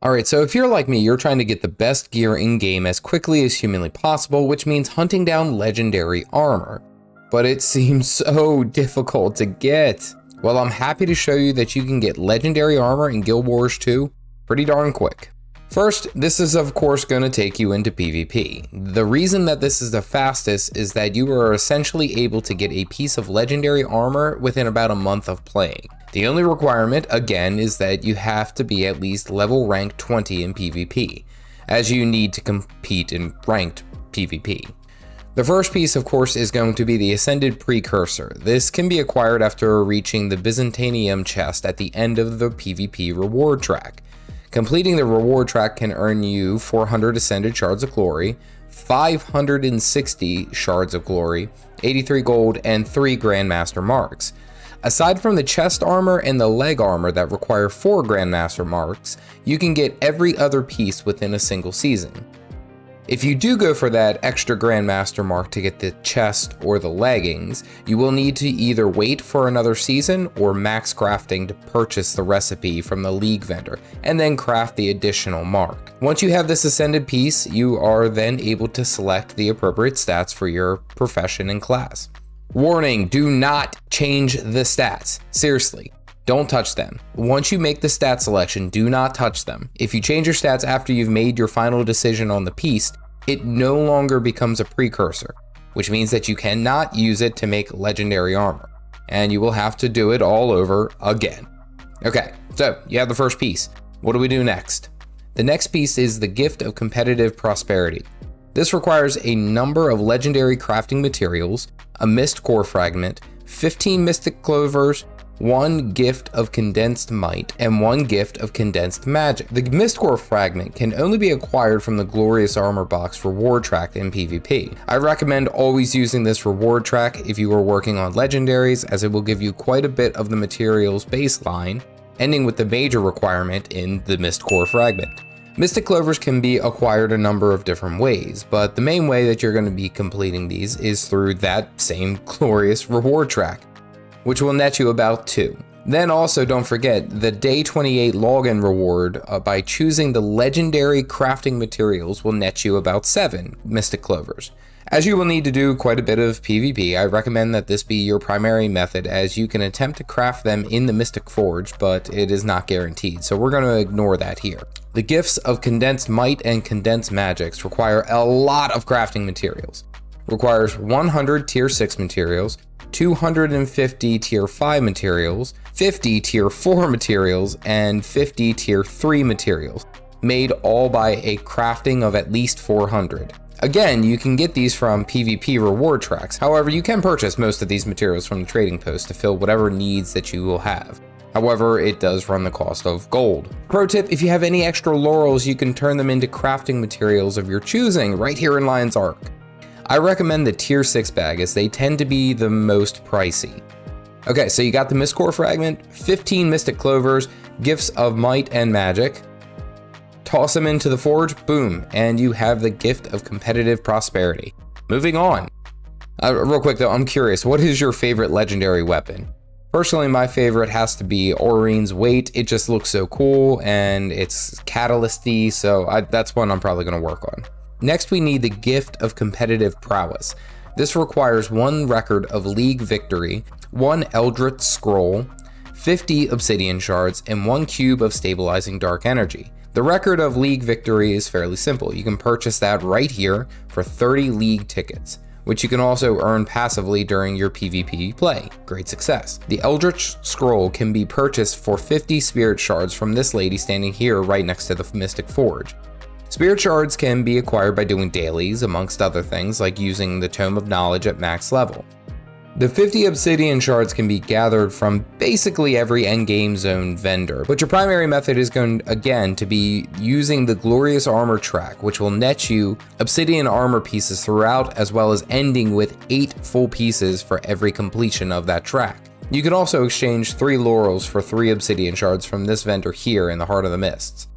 Alright, so if you're like me, you're trying to get the best gear in-game as quickly as humanly possible, which means hunting down legendary armor. But it seems so difficult to get. Well, I'm happy to show you that you can get legendary armor in Guild Wars 2 pretty darn quick. First, this is of course going to take you into PvP. The reason that this is the fastest is that you are essentially able to get a piece of legendary armor within about a month of playing. The only requirement, again, is that you have to be at least level rank 20 in PvP, as you need to compete in ranked PvP. The first piece, of course, is going to be the Ascended Precursor. This can be acquired after reaching the Byzantinium chest at the end of the PvP reward track. Completing the reward track can earn you 400 Ascended Shards of Glory, 560 Shards of Glory, 83 gold, and 3 Grandmaster marks. Aside from the chest armor and the leg armor that require 4 Grandmaster marks, you can get every other piece within a single season. If you do go for that extra Grandmaster mark to get the chest or the leggings, you will need to either wait for another season or max crafting to purchase the recipe from the League vendor, and then craft the additional mark. Once you have this ascended piece, you are then able to select the appropriate stats for your profession and class. Warning, do not change the stats. Seriously. Don't touch them. Once you make the stat selection, do not touch them. If you change your stats after you've made your final decision on the piece, it no longer becomes a precursor, which means that you cannot use it to make legendary armor, and you will have to do it all over again. Okay, so you have the first piece. What do we do next? The next piece is the Gift of Competitive Prosperity. This requires a number of legendary crafting materials, a mist core fragment, 15 mystic clovers, 1 gift of condensed might, and 1 gift of condensed magic. The mist core fragment can only be acquired from the Glorious Armor Box reward track in PvP. I recommend always using this reward track if you are working on legendaries, as it will give you quite a bit of the materials baseline, ending with the major requirement in the mist core fragment. Mystic clovers can be acquired a number of different ways, but the main way that you're going to be completing these is through that same glorious reward track, which will net you about 2. Then also don't forget the day 28 login reward by choosing the legendary crafting materials will net you about 7 mystic clovers. As you will need to do quite a bit of PvP, I recommend that this be your primary method, as you can attempt to craft them in the Mystic Forge, but it is not guaranteed, so we're going to ignore that here. The gifts of condensed might and condensed magics require a lot of crafting materials. Requires 100 tier 6 materials, 250 tier 5 materials, 50 tier 4 materials, and 50 tier 3 materials, made all by a crafting of at least 400. Again, you can get these from PvP reward tracks. However, you can purchase most of these materials from the trading post to fill whatever needs that you will have. However, it does run the cost of gold. Pro tip, if you have any extra laurels, you can turn them into crafting materials of your choosing right here in Lion's Arc. I recommend the tier 6 bag, as they tend to be the most pricey. Okay, so you got the Mist Core fragment, 15 mystic clovers, gifts of might and magic. Toss them into the forge, boom, and you have the Gift of Competitive Prosperity. Moving on. Real quick though, I'm curious, what is your favorite legendary weapon? Personally, my favorite has to be Aurine's Weight. It just looks so cool, and it's catalyst-y, so that's one I'm probably going to work on. Next, we need the Gift of Competitive Prowess. This requires 1 record of League victory, 1 Eldritch Scroll, 50 Obsidian Shards, and 1 cube of Stabilizing Dark Energy. The record of League victory is fairly simple. You can purchase that right here for 30 League tickets, which you can also earn passively during your PvP play. Great success. The Eldritch Scroll can be purchased for 50 Spirit Shards from this lady standing here right next to the Mystic Forge. Spirit Shards can be acquired by doing dailies, amongst other things, like using the Tome of Knowledge at max level. The 50 Obsidian Shards can be gathered from basically every endgame zone vendor, but your primary method is going, again, to be using the Glorious Armor track, which will net you Obsidian armor pieces throughout, as well as ending with 8 full pieces for every completion of that track. You can also exchange 3 laurels for 3 Obsidian Shards from this vendor here in the Heart of the Mists.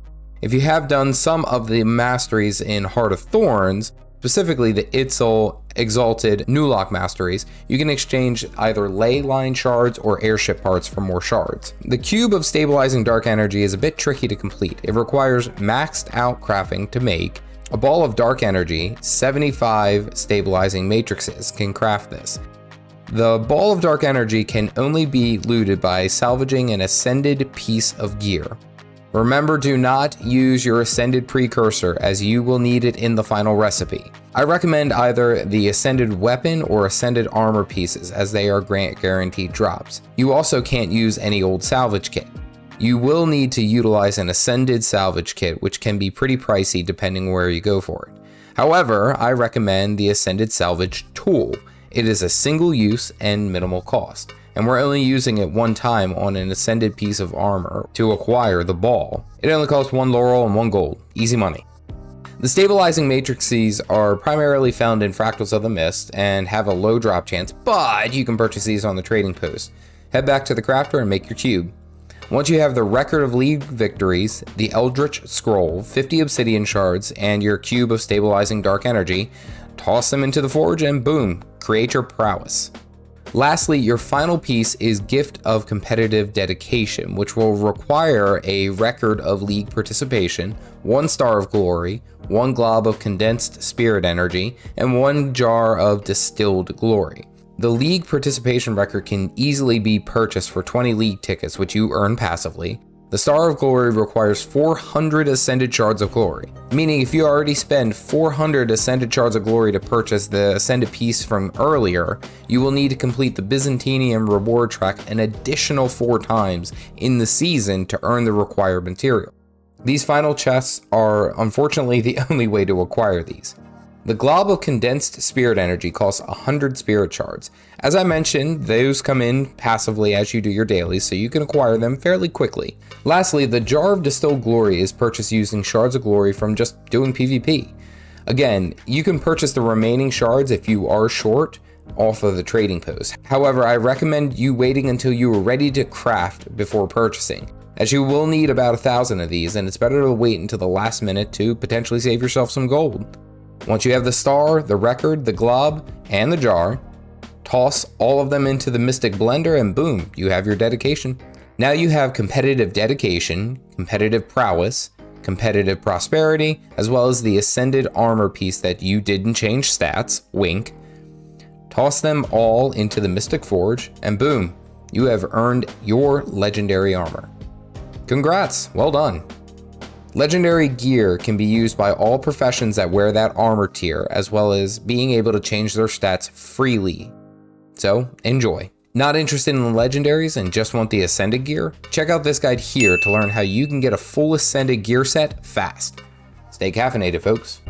If you have done some of the masteries in Heart of Thorns, specifically the Itzel exalted Nulok masteries, you can exchange either ley line shards or airship parts for more shards. The cube of stabilizing dark energy is a bit tricky to complete. It requires maxed out crafting to make. A ball of dark energy, 75 stabilizing matrices can craft this. The ball of dark energy can only be looted by salvaging an ascended piece of gear. Remember, do not use your ascended precursor, as you will need it in the final recipe. I recommend either the ascended weapon or ascended armor pieces, as they are guaranteed drops. You also can't use any old salvage kit. You will need to utilize an ascended salvage kit, which can be pretty pricey depending where you go for it. However, I recommend the ascended salvage tool. It is a single use and minimal cost, and we're only using it one time on an ascended piece of armor to acquire the ball. It only costs 1 laurel and 1 gold. Easy money. The stabilizing matrices are primarily found in Fractals of the Mist and have a low drop chance, but you can purchase these on the trading post. Head back to the crafter and make your cube. Once you have the record of league victories, the Eldritch Scroll, 50 obsidian shards, and your cube of stabilizing dark energy, toss them into the forge and boom, create your prowess. Lastly, your final piece is Gift of Competitive Dedication, which will require a record of league participation, 1 star of glory, 1 glob of condensed spirit energy, and 1 jar of distilled glory. The league participation record can easily be purchased for 20 league tickets, which you earn passively. The Star of Glory requires 400 Ascended Shards of Glory, meaning if you already spend 400 Ascended Shards of Glory to purchase the Ascended piece from earlier, you will need to complete the Byzantinium reward track an additional 4 times in the season to earn the required material. These final chests are unfortunately the only way to acquire these. The glob of condensed spirit energy costs 100 spirit shards. As I mentioned, those come in passively as you do your dailies, so you can acquire them fairly quickly. Lastly, the jar of distilled glory is purchased using shards of glory from just doing PvP. Again, you can purchase the remaining shards if you are short off of the trading post. However, I recommend you waiting until you are ready to craft before purchasing, as you will need about 1,000 of these, and it's better to wait until the last minute to potentially save yourself some gold. Once you have the star, the record, the glob, and the jar, toss all of them into the Mystic Blender and boom, you have your dedication. Now you have competitive dedication, competitive prowess, competitive prosperity, as well as the ascended armor piece that you didn't change stats, wink. Toss them all into the Mystic Forge and boom, you have earned your legendary armor. Congrats, well done. Legendary gear can be used by all professions that wear that armor tier, as well as being able to change their stats freely. So, enjoy. Not interested in the legendaries and just want the ascended gear? Check out this guide here to learn how you can get a full ascended gear set fast. Stay caffeinated, folks.